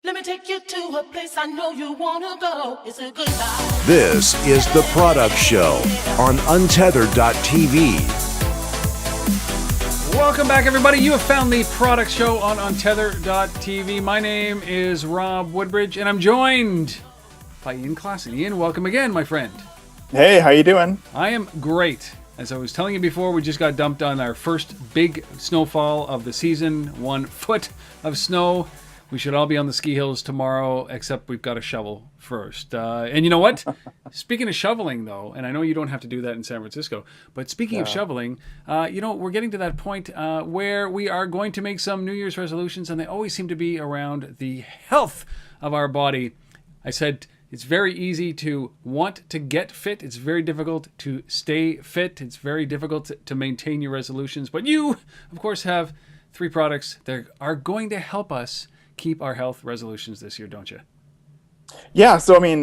Let me take you to a place I know you wanna go. It's a good life. This is The Product Show on Untethered.tv. Welcome back, everybody. You have found The Product Show on Untethered.tv. My name is Rob Woodbridge, and I'm joined by Ian Classen. Ian, welcome again, my friend. Hey, how you doing? I am great. As I was telling you before, we just got dumped on our first big snowfall of the season. 1 foot of snow. We should all be on the ski hills tomorrow, except we've got to shovel first. And you know what? Speaking of shoveling, though, and I know you don't have to do that in San Francisco, but speaking of shoveling, we're getting to that point where we are going to make some New Year's resolutions, and they always seem to be around the health of our body. I said it's very easy to want to get fit. It's very difficult to stay fit. It's very difficult to maintain your resolutions. But you, of course, have 3 products that are going to help us keep our health resolutions this year, don't you? Yeah, so I mean,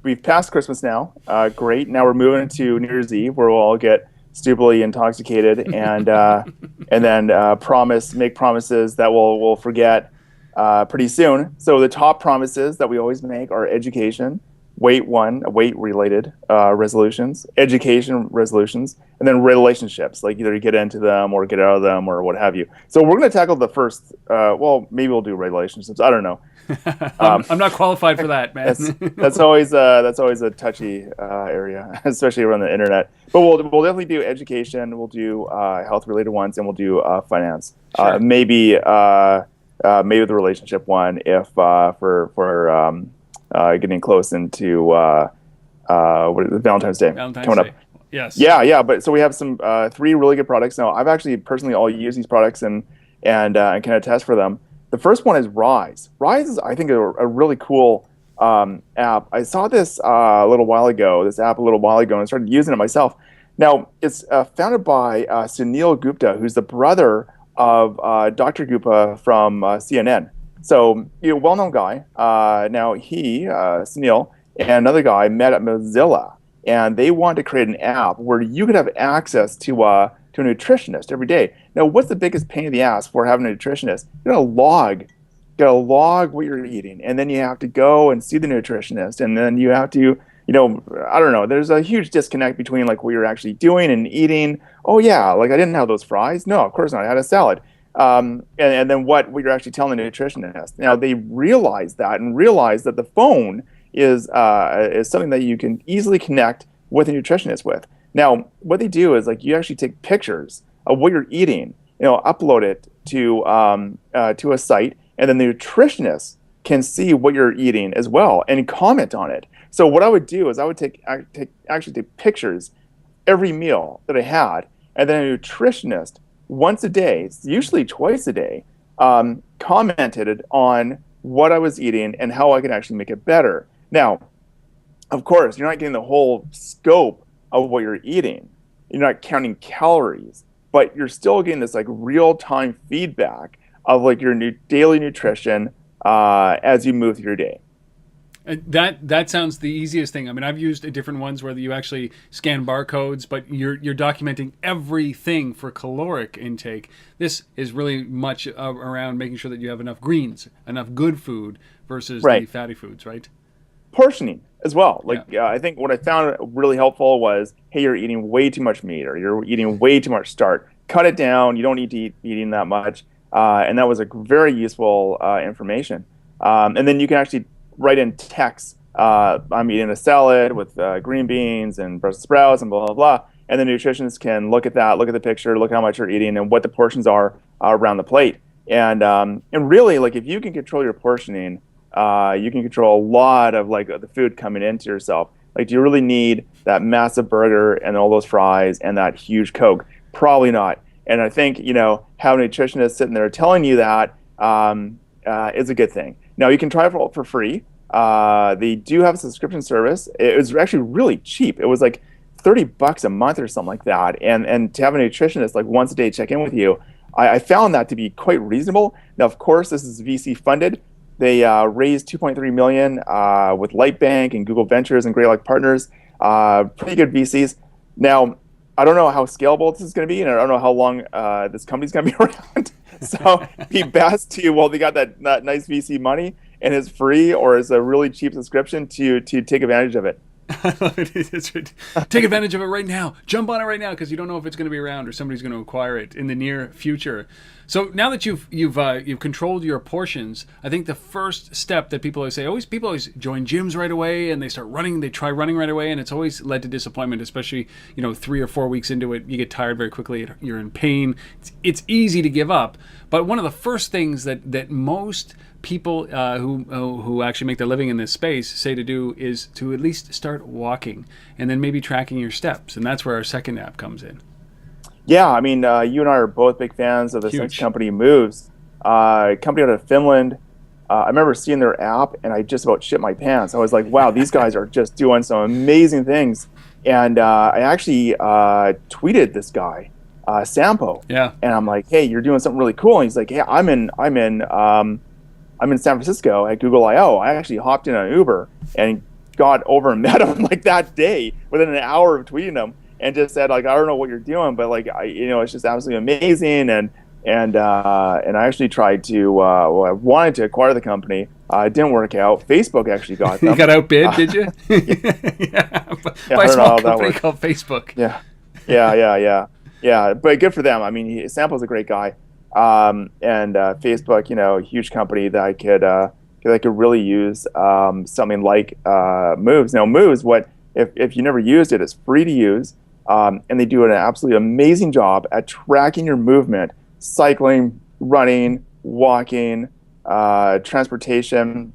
we've passed Christmas now. Great. Now we're moving to New Year's Eve, where we'll all get stupidly intoxicated and then make promises that we'll forget pretty soon. So the top promises that we always make are education, weight-related resolutions, education resolutions, and then relationships, like either you get into them or get out of them or what have you. So we're going to tackle the first, maybe we'll do relationships. I don't know. I'm not qualified for that, man. that's always a touchy area, especially around the internet. But we'll definitely do education. We'll do health-related ones, and we'll do finance. Sure. Maybe the relationship one if for getting close into Valentine's Day coming up. Yes. Yeah. But so we have some 3 really good products. Now, I've actually personally all used these products and can attest for them. The first one is Rise. Rise is, I think, a really cool app. I saw this app a little while ago, and I started using it myself. Now, it's founded by Sunil Gupta, who's the brother of Dr. Gupta from CNN. So, well-known guy. Now, Sunil, and another guy met at Mozilla, and they wanted to create an app where you could have access to a nutritionist every day. Now, what's the biggest pain in the ass for having a nutritionist? You gotta log what you're eating, and then you have to go and see the nutritionist, and then you have to, I don't know. There's a huge disconnect between like what you're actually doing and eating. Oh yeah, like I didn't have those fries. No, of course not. I had a salad. And then what you're actually telling the nutritionist. Now they realize that the phone is something that you can easily connect with a nutritionist with. Now what they do is like you actually take pictures of what you're eating, upload it to a site, and then the nutritionist can see what you're eating as well and comment on it. So what I would do is I would take pictures every meal that I had, and then a nutritionist once a day, usually twice a day, commented on what I was eating and how I could actually make it better. Now, of course, you're not getting the whole scope of what you're eating. You're not counting calories, but you're still getting this like real-time feedback of like your daily nutrition as you move through your day. That sounds the easiest thing. I mean, I've used different ones where you actually scan barcodes, but you're documenting everything for caloric intake. This is really much around making sure that you have enough greens, enough good food versus the fatty foods, right? Portioning as well. I think what I found really helpful was, hey, you're eating way too much meat or you're eating way too much starch. Cut it down. You don't need to eat eating that much. And that was a very useful information. And then you can actually write in text, I'm eating a salad with green beans and Brussels sprouts and blah, blah, blah. And the nutritionist can look at that, look at the picture, look how much you're eating and what the portions are around the plate. And really, like if you can control your portioning, you can control a lot of like the food coming into yourself. Like, do you really need that massive burger and all those fries and that huge Coke? Probably not. And I think, having a nutritionist sitting there telling you that is a good thing. Now, you can try it for free. They do have a subscription service. It was actually really cheap. It was like $30 a month or something like that. And to have a nutritionist like once a day check in with you, I found that to be quite reasonable. Now, of course, this is VC funded. They raised $2.3 million with Lightbank and Google Ventures and Great Lake Partners. Pretty good VCs. Now, I don't know how scalable this is going to be, and I don't know how long this company's going to be around. So be best to, well, they got that nice VC money and it's free, or it's a really cheap subscription to take advantage of it. I love it. Take advantage of it right now. Jump on it right now, because you don't know if it's going to be around or somebody's going to acquire it in the near future. So now that you've controlled your portions, I think the first step that people always say, people always join gyms right away and they start running. They try running right away, and it's always led to disappointment. Especially 3 or 4 weeks into it, you get tired very quickly. You're in pain. It's easy to give up. But one of the first things that most people who actually make their living in this space say to do is to at least start walking, and then maybe tracking your steps. And that's where our second app comes in. Yeah, I mean, you and I are both big fans of this next company, Moves, a company out of Finland. I remember seeing their app, and I just about shit my pants. I was like, wow, these guys are just doing some amazing things. And I actually tweeted this guy, Sampo. Yeah. And I'm like, hey, you're doing something really cool. And he's like, hey, I'm in San Francisco at Google I/O. I actually hopped in an Uber and got over and met him like that day within an hour of tweeting him, and just said, like, I don't know what you're doing, but like, it's just absolutely amazing. And I actually tried to, I wanted to acquire the company. It didn't work out. Facebook actually got them. You got outbid, did you? Yeah. By a small company called Facebook. Yeah. But good for them. I mean, Sample's a great guy. And Facebook, huge company that could really use something like Moves. Now, Moves, if you never used it, it's free to use. And they do an absolutely amazing job at tracking your movement, cycling, running, walking, transportation,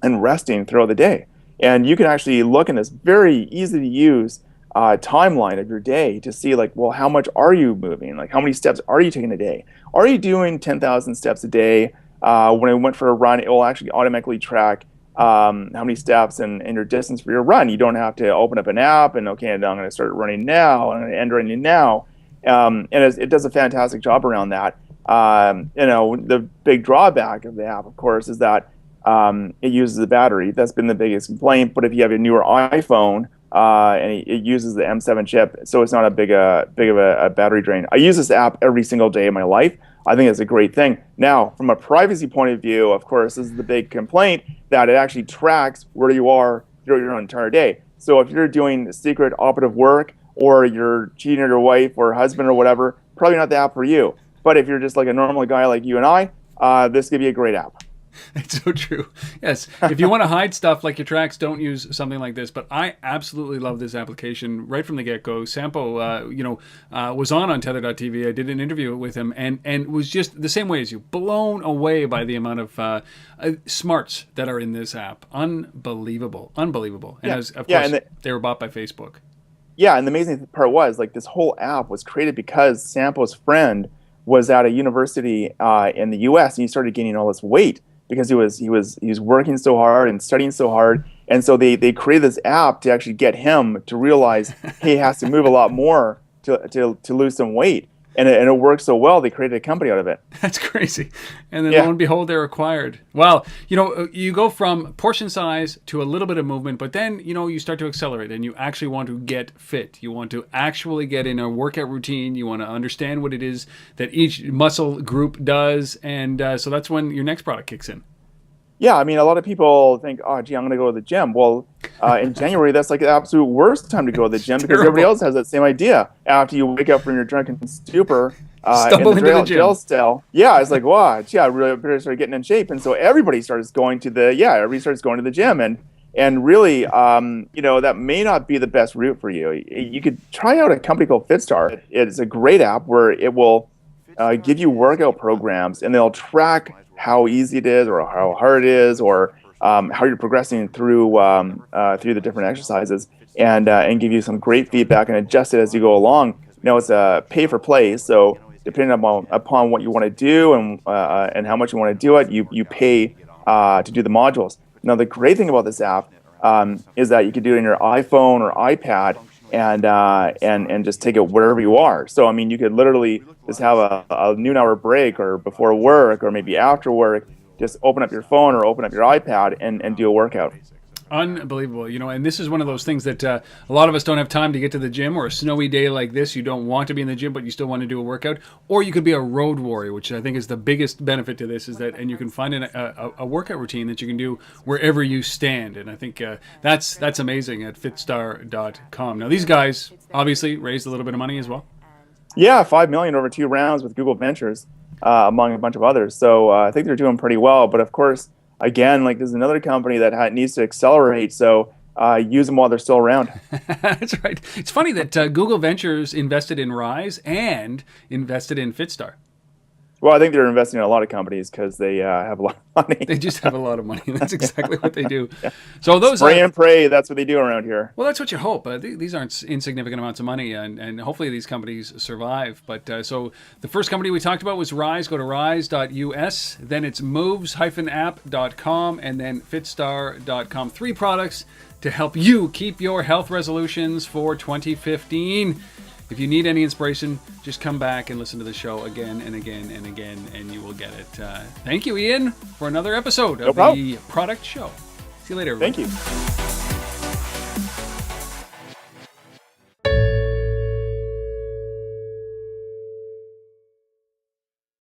and resting throughout the day. And you can actually look in this very easy to use timeline of your day to see, like, well, how much are you moving? Like, how many steps are you taking a day? Are you doing 10,000 steps a day? When I went for a run, it will actually automatically track how many steps and your distance for your run. You don't have to open up an app and, okay, I'm going to start running now, I'm going to end running now. And it does a fantastic job around that. The big drawback of the app, of course, is that it uses the battery. That's been the biggest complaint. But if you have a newer iPhone, and it uses the M7 chip, so it's not a big of a battery drain. I use this app every single day of my life. I think it's a great thing. Now, from a privacy point of view, of course, this is the big complaint, that it actually tracks where you are throughout your entire day. So if you're doing secret operative work, or you're cheating on your wife or husband or whatever, probably not the app for you. But if you're just like a normal guy like you and I, this could be a great app. It's so true. Yes. If you want to hide stuff like your tracks, don't use something like this. But I absolutely love this application right from the get-go. Sampo, was on Untether.tv. I did an interview with him and was just the same way as you, blown away by the amount of smarts that are in this app. Unbelievable. And of course, they were bought by Facebook. Yeah, and the amazing part was, like, this whole app was created because Sampo's friend was at a university in the U.S. and he started gaining all this weight because he was working so hard and studying so hard, and so they created this app to actually get him to realize he has to move a lot more to lose some weight, and it worked so well they created a company out of it. That's crazy. And then lo and behold, they're acquired. Well, you go from portion size to a little bit of movement, but then you start to accelerate and you actually want to get fit. You want to actually get in a workout routine. You want to understand what it is that each muscle group does, and so that's when your next product kicks in. Yeah, I mean, a lot of people think, oh, gee, I'm going to go to the gym. Well, in January, that's like the absolute worst time to go to the gym because everybody else has that same idea. After you wake up from your drunken stupor in the jail cell, it's like, wow, gee, I really better start getting in shape. And so everybody starts going to the gym. And really, that may not be the best route for you. You could try out a company called FitStar. It's a great app where it will give you workout programs, and they'll track how easy it is or how hard it is, or how you're progressing through the different exercises, and give you some great feedback and adjust it as you go along. Now, it's a pay for play, so depending upon what you want to do and how much you want to do it, you pay to do the modules. Now, the great thing about this app is that you can do it on your iPhone or iPad and just take it wherever you are. So, I mean, you could literally just have a noon hour break, or before work, or maybe after work, just open up your phone or open up your iPad and do a workout. Unbelievable. And this is one of those things that a lot of us don't have time to get to the gym, or a snowy day like this, you don't want to be in the gym, but you still want to do a workout. Or you could be a road warrior, which I think is the biggest benefit to this, is that, and you can find a workout routine that you can do wherever you stand. And I think that's amazing at FitStar.com. Now, these guys obviously raised a little bit of money as well. Yeah, $5 million over 2 rounds with Google Ventures, among a bunch of others. So I think they're doing pretty well. But of course, again, like there's another company that needs to accelerate. So use them while they're still around. That's right. It's funny that Google Ventures invested in Rise and invested in FitStar. Well, I think they're investing in a lot of companies because they have a lot of money. They just have a lot of money. That's exactly what they do. Yeah. So those spray and pray. That's what they do around here. Well, that's what you hope. These aren't insignificant amounts of money, and hopefully these companies survive. But so the first company we talked about was Rise. Go to rise.us. Then it's moves-app.com, and then fitstar.com. 3 products to help you keep your health resolutions for 2015. If you need any inspiration, just come back and listen to the show again and again and again, and you will get it. Thank you, Ian, for another episode of the Product Show. See you later, everybody. Thank you.